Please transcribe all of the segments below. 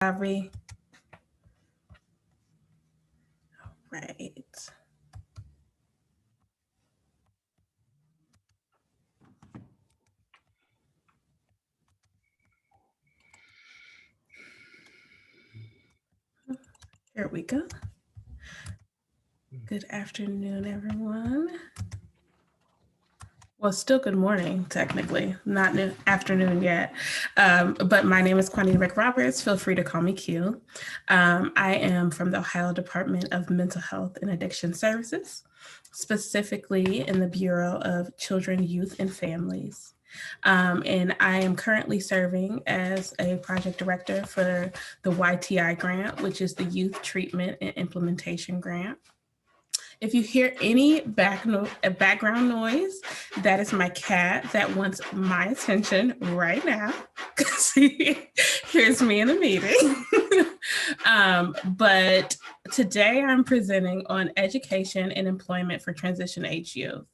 Right. Right. Here we go. Good afternoon, everyone. Well, still good morning, technically, not afternoon yet. But my name is Quanita McRoberts. Feel free to call me Q. I am from the Ohio Department of Mental Health and Addiction Services, specifically in the Bureau of Children, Youth, and Families. And I am currently serving as a project director for the YTI grant, which is the Youth Treatment and Implementation Grant. If you hear any background noise, that is my cat that wants my attention right now because he hears me in a meeting. But today I'm presenting on education and employment for transition age youth.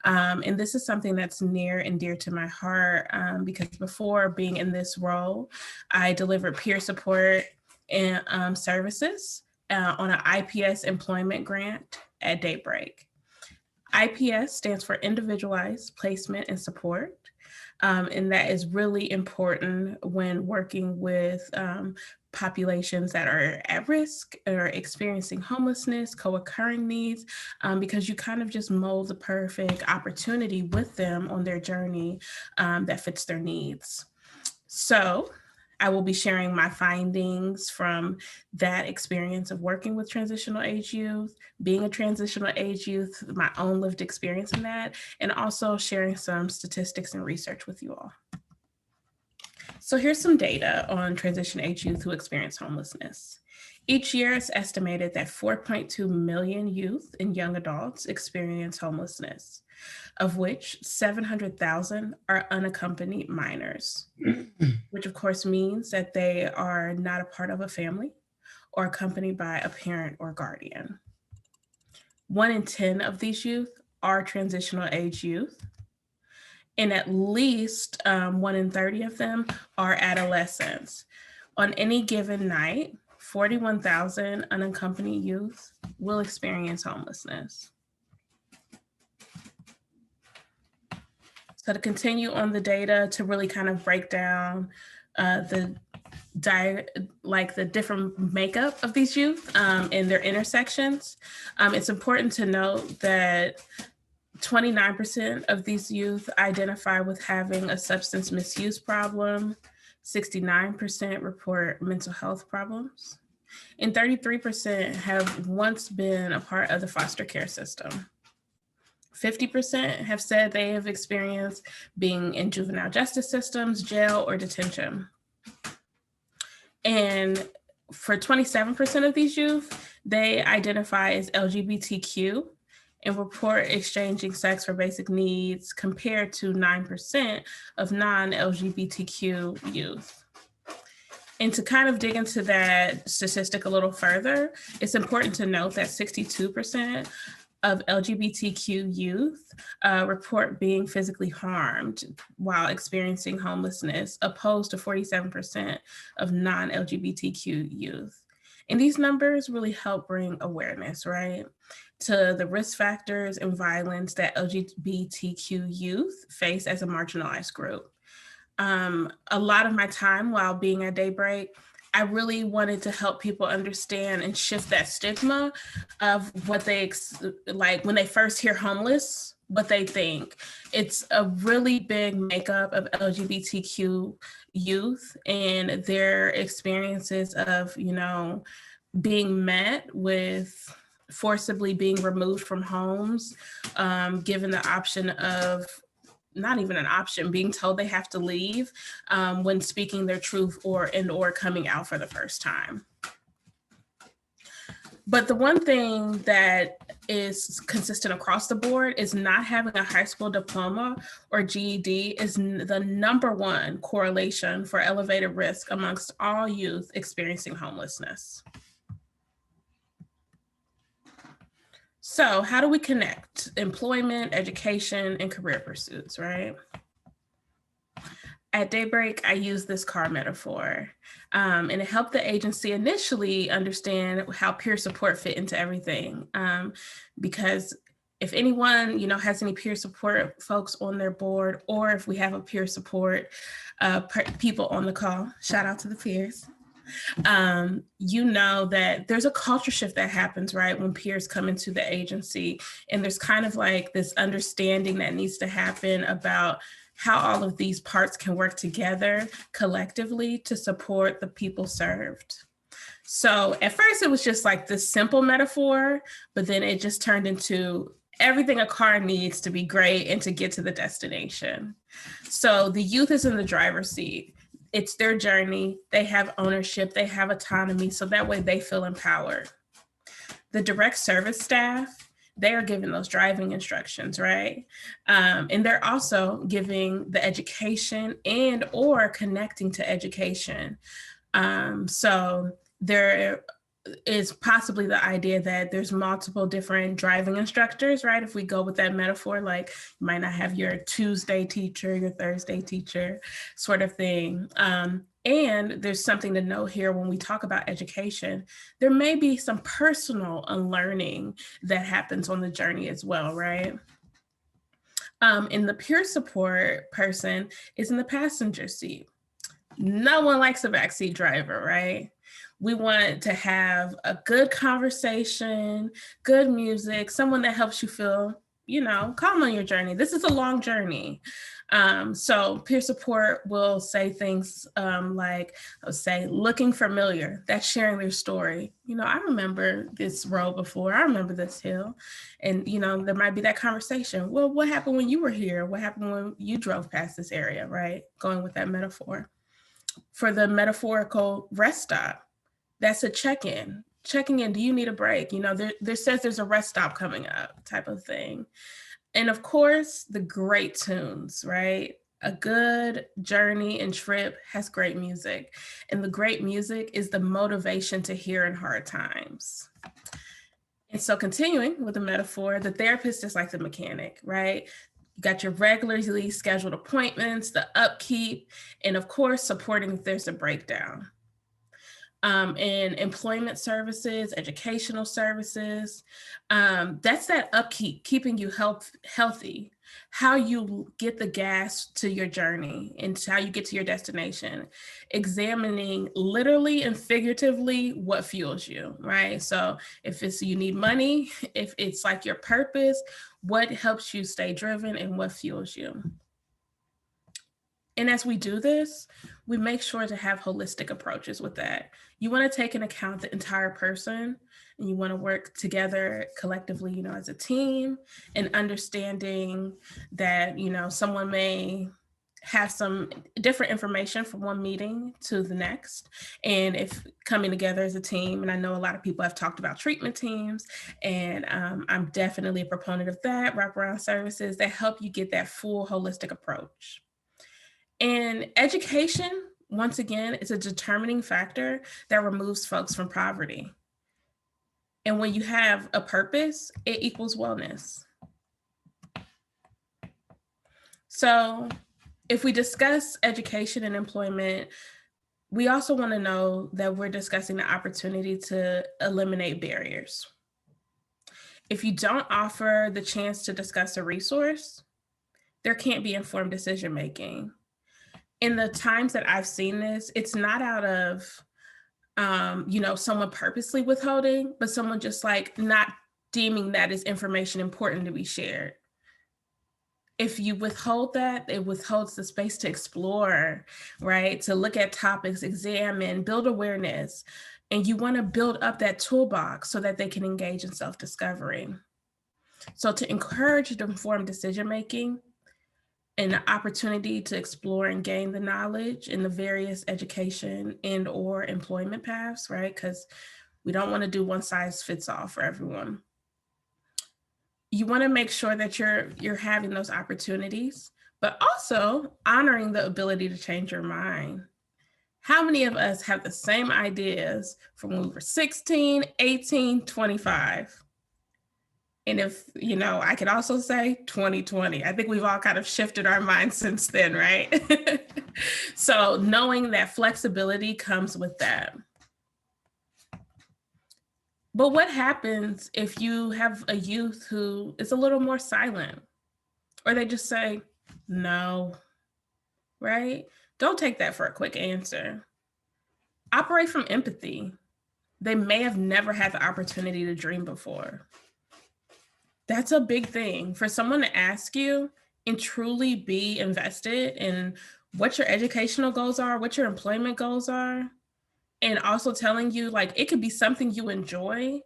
And this is something that's near and dear to my heart because before being in this role, I delivered peer support and services on an IPS employment grant at Daybreak. IPS stands for Individualized Placement and Support. And that is really important when working with populations that are at risk or experiencing homelessness, co-occurring needs, because you kind of just mold the perfect opportunity with them on their journey that fits their needs. So I will be sharing my findings from that experience of working with transitional age youth, being a transitional age youth, my own lived experience in that, and also sharing some statistics and research with you all. So here's some data on transition age youth who experience homelessness. Each year, it's estimated that 4.2 million youth and young adults experience homelessness, of which 700,000 are unaccompanied minors, which of course means that they are not a part of a family or accompanied by a parent or guardian. 1 in 10 of these youth are transitional age youth, and at least 1 in 30 of them are adolescents. On any given night, 41,000 unaccompanied youth will experience homelessness. So to continue on the data, to really kind of break down the different makeup of these youth and their intersections, it's important to note that 29% of these youth identify with having a substance misuse problem, 69% report mental health problems, and 33% have once been a part of the foster care system. 50% have said they have experienced being in juvenile justice systems, jail, or detention. And for 27% of these youth, they identify as LGBTQ and report exchanging sex for basic needs compared to 9% of non-LGBTQ youth. And to kind of dig into that statistic a little further, it's important to note that 62% of LGBTQ youth report being physically harmed while experiencing homelessness, opposed to 47% of non-LGBTQ youth. And these numbers really help bring awareness, right, to the risk factors and violence that LGBTQ youth face as a marginalized group. A lot of my time while being at Daybreak, I really wanted to help people understand and shift that stigma of what they like when they first hear homeless, what they think. It's a really big makeup of LGBTQ youth and their experiences of, being met with forcibly being removed from homes, given the option of not even an option, being told they have to leave when speaking their truth or coming out for the first time. But the one thing that is consistent across the board is not having a high school diploma or GED is the number one correlation for elevated risk amongst all youth experiencing homelessness. So how do we connect employment, education, and career pursuits, right? At Daybreak, I use this car metaphor, and it helped the agency initially understand how peer support fit into everything. Because if anyone, has any peer support folks on their board, or if we have a peer support people on the call, shout out to the peers. That there's a culture shift that happens, right, when peers come into the agency, and there's kind of like this understanding that needs to happen about how all of these parts can work together collectively to support the people served. So at first it was just like this simple metaphor, but then it just turned into everything a car needs to be great and to get to the destination. So the youth is in the driver's seat. It's their journey. They have ownership, they have autonomy, so that way they feel empowered. The direct service staff, they are giving those driving instructions, right? And they're also giving the education and or connecting to education. So there is possibly the idea that there's multiple different driving instructors, right? If we go with that metaphor, like you might not have your Tuesday teacher, your Thursday teacher sort of thing. And there's something to note here when we talk about education, there may be some personal unlearning that happens on the journey as well, right? And the peer support person is in the passenger seat. No one likes a backseat driver, right? We want to have a good conversation, good music, someone that helps you feel, calm on your journey. This is a long journey. So peer support will say things like, I'll say, looking familiar, that's sharing their story. I remember this road before, I remember this hill. And, there might be that conversation. Well, what happened when you were here? What happened when you drove past this area, right? Going with that metaphor. For the metaphorical rest stop, that's a check-in. Checking in, do you need a break? There says there's a rest stop coming up type of thing. And of course, the great tunes, right? A good journey and trip has great music. And the great music is the motivation to hear in hard times. And so continuing with the metaphor, the therapist is like the mechanic, right? You got your regularly scheduled appointments, the upkeep, and of course, supporting if there's a breakdown. In employment services, educational services, that's that upkeep, keeping you healthy, how you get the gas to your journey and how you get to your destination, examining literally and figuratively what fuels you, right? So if it's you need money, if it's like your purpose, what helps you stay driven and what fuels you. And as we do this, we make sure to have holistic approaches with that. You want to take into account the entire person, and you want to work together collectively, as a team, and understanding that, someone may have some different information from one meeting to the next. And if coming together as a team, and I know a lot of people have talked about treatment teams, and I'm definitely a proponent of that, wraparound services that help you get that full holistic approach. And education, once again, is a determining factor that removes folks from poverty. And when you have a purpose, it equals wellness. So if we discuss education and employment, we also want to know that we're discussing the opportunity to eliminate barriers. If you don't offer the chance to discuss a resource, there can't be informed decision-making. In the times that I've seen this, it's not out of, someone purposely withholding, but someone just like not deeming that as information important to be shared. If you withhold that, it withholds the space to explore, right? To look at topics, examine, build awareness. And you want to build up that toolbox so that they can engage in self-discovery. So to encourage informed decision-making, an opportunity to explore and gain the knowledge in the various education and or employment paths, right? Because we don't want to do one size fits all for everyone. You want to make sure that you're having those opportunities, but also honoring the ability to change your mind. How many of us have the same ideas from when we were 16, 18, 25? And if, I could also say 2020. I think we've all kind of shifted our minds since then, right? So knowing that flexibility comes with that. But what happens if you have a youth who is a little more silent, or they just say, no, right? Don't take that for a quick answer. Operate from empathy. They may have never had the opportunity to dream before. That's a big thing for someone to ask you and truly be invested in what your educational goals are, what your employment goals are, and also telling you like it could be something you enjoy.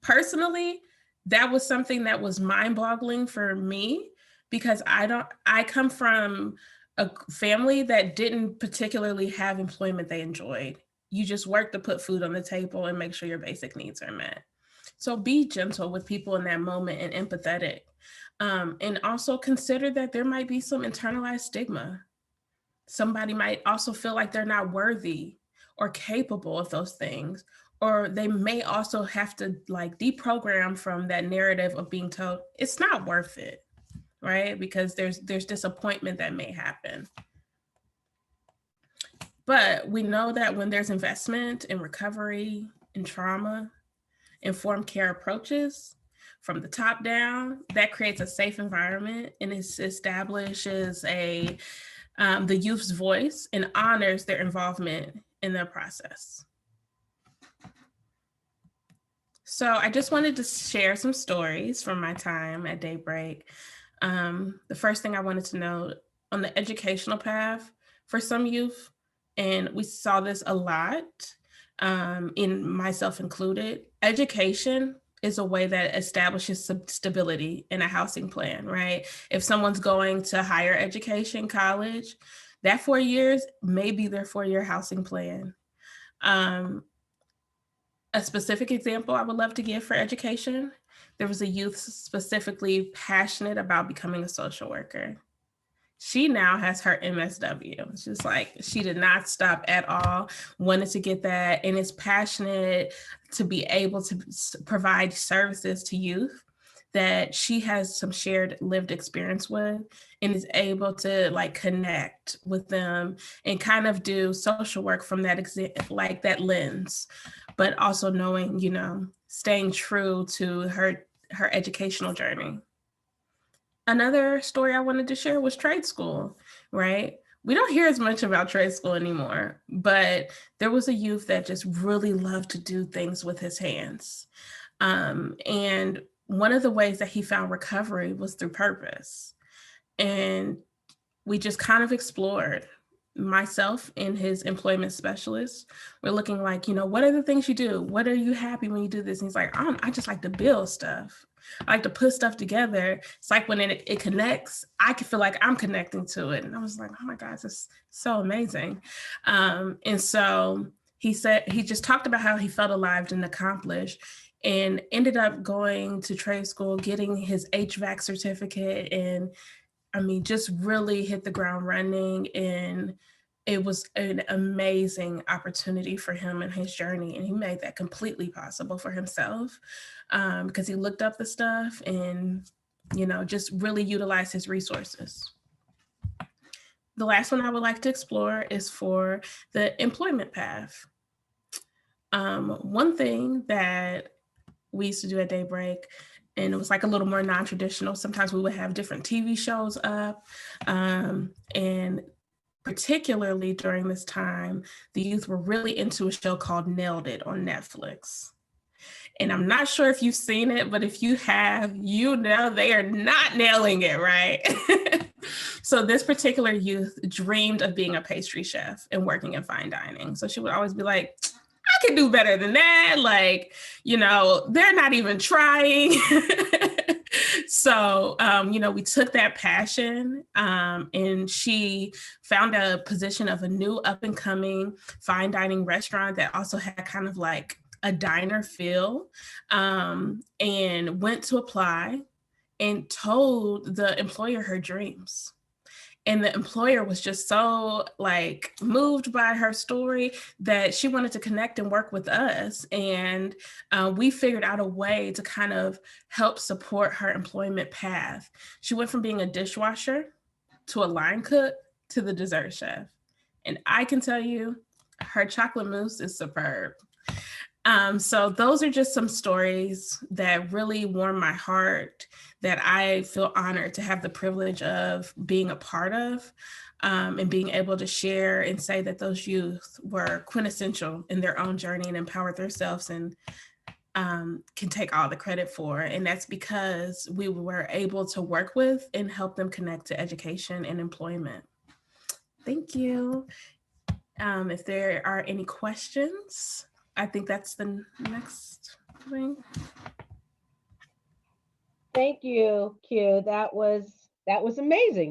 Personally, that was something that was mind-boggling for me because I come from a family that didn't particularly have employment they enjoyed. You just work to put food on the table and make sure your basic needs are met. So be gentle with people in that moment and empathetic. And also consider that there might be some internalized stigma. Somebody might also feel like they're not worthy or capable of those things, or they may also have to like deprogram from that narrative of being told it's not worth it, right? Because there's disappointment that may happen. But we know that when there's investment in recovery and trauma, informed care approaches from the top down, that creates a safe environment and it establishes the youth's voice and honors their involvement in the process. So I just wanted to share some stories from my time at Daybreak. The first thing I wanted to note on the educational path for some youth, and we saw this a lot, in myself included, education is a way that establishes some stability in a housing plan, right? If someone's going to higher education, college, that 4 years may be their 4-year housing plan. A specific example I would love to give for education, there was a youth specifically passionate about becoming a social worker. She now has her MSW. She's like, she did not stop at all, wanted to get that, and is passionate to be able to provide services to youth that she has some shared lived experience with and is able to like connect with them and kind of do social work from that like that lens, but also knowing, staying true to her educational journey. Another story I wanted to share was trade school, right? We don't hear as much about trade school anymore, but there was a youth that just really loved to do things with his hands. And one of the ways that he found recovery was through purpose. And we just kind of explored. Myself and his employment specialist we're looking like, what are the things you do? What are you happy when you do this? And he's like, I just like to build stuff. I like to put stuff together. It's like when it connects, I can feel like I'm connecting to it. And I was like, oh my gosh, it's so amazing. And so he said, he just talked about how he felt alive and accomplished and ended up going to trade school, getting his HVAC certificate, and just really hit the ground running. And it was an amazing opportunity for him and his journey. And he made that completely possible for himself because he looked up the stuff and, just really utilized his resources. The last one I would like to explore is for the employment path. One thing that we used to do at Daybreak, and it was like a little more non-traditional. Sometimes we would have different TV shows up. And particularly during this time, the youth were really into a show called Nailed It on Netflix. And I'm not sure if you've seen it, but if you have, they are not nailing it, right? So this particular youth dreamed of being a pastry chef and working in fine dining. So she would always be like, I can do better than that. Like, they're not even trying. So, we took that passion and she found a position of a new up and coming fine dining restaurant that also had kind of like a diner feel, and went to apply and told the employer her dreams. And the employer was just so like moved by her story that she wanted to connect and work with us. And we figured out a way to kind of help support her employment path. She went from being a dishwasher to a line cook to the dessert chef. And I can tell you, her chocolate mousse is superb. So those are just some stories that really warm my heart, that I feel honored to have the privilege of being a part of, and being able to share and say that those youth were quintessential in their own journey and empowered themselves, and can take all the credit for. And that's because we were able to work with and help them connect to education and employment. Thank you. If there are any questions, I think that's the next thing. Thank you, Q. That was amazing.